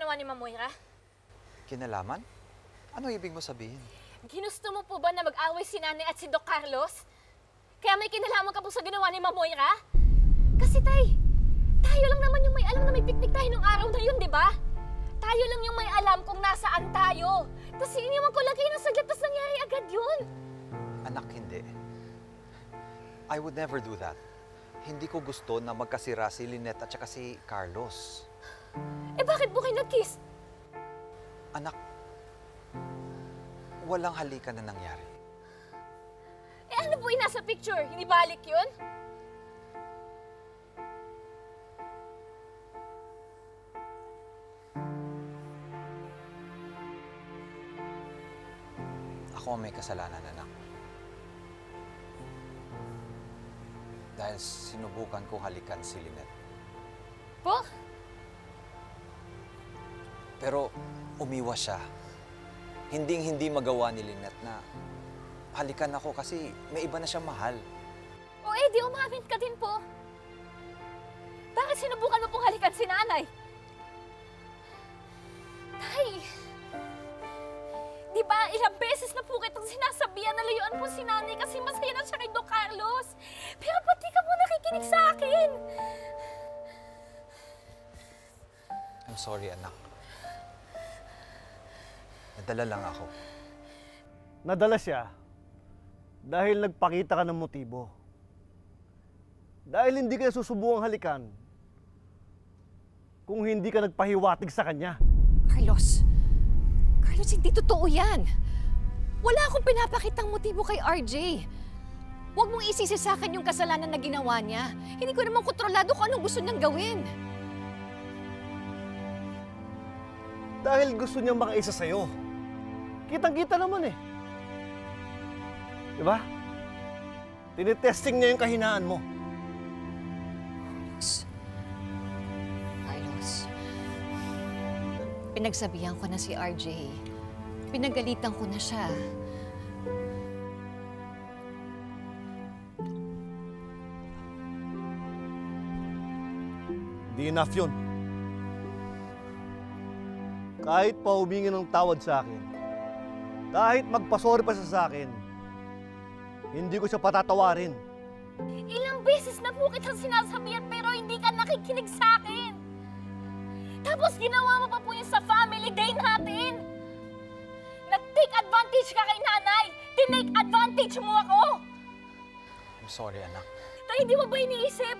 ginawa ni Ma'am Moira? Kinalaman? Ano ibig mo sabihin? Ginusto mo po ba na mag-away si Nanay at si Doc Carlos? Kaya may kinalaman ka po sa ginawa ni Ma'am Moira? Kasi tayo lang naman yung may alam na may piknik tayo nung araw na yun, di ba? Tayo lang yung may alam kung nasaan tayo. Tapos iniwan ko lang kayo ng saglit, tapos nangyari agad yun. Anak, hindi. I would never do that. Hindi ko gusto na magkasira si Lynette at saka si Carlos. Eh bakit po kayo nag-kiss? Anak, walang halikan na nangyari. Eh ano po yung nasa picture? Hindi balik yun? Ako ang may kasalanan, anak. Dahil sinubukan kong halikan si Lynette. Po? Pero umiwas siya. Hinding-hindi magawa ni Lynette na halikan ako kasi may iba na siyang mahal. O eh, di umamin ka din po. Bakit sinubukan mo pong halikan si Nanay? Tay, di ba ilang beses na po kitang sinasabihan na layuan po si Nanay kasi masaya na siya kay Doc Carlos. Pero ba't di ka po nakikinig sa akin? I'm sorry, anak. Nadala lang ako. Nadala siya dahil nagpakita ka ng motibo. Dahil hindi ka susubukang halikan kung hindi ka nagpahiwatig sa kanya. Carlos, hindi totoo yan. Wala akong pinapakitang motibo kay RJ. Huwag mong isisi sa akin yung kasalanan na ginawa niya. Hindi ko naman kontrolado kung anong gusto niyang gawin. Dahil gusto niyang makaisa sa'yo. Kitang-kita naman eh. Diba? Tinitesting niya yung kahinaan mo. Carlos, pinagsabihan ko na si RJ. Pinagalitan ko na siya. Di enough yun. Kahit pa humingi ng tawad sa akin, kahit magpasori pa siya sa akin, hindi ko siya patatawarin. Ilang beses na po kitang sinasabihan pero hindi ka nakikinig sa akin. Tapos ginawa mo pa po yun sa family day natin. Nag-take advantage ka kay Nanay. Tinake advantage mo ako. I'm sorry, anak. Tay, hindi mo ba iniisip?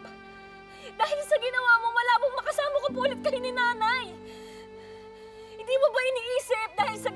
Dahil sa ginawa mo, malabong makasama ko po ulit kayo ni Nanay. Hindi mo ba iniisip dahil sa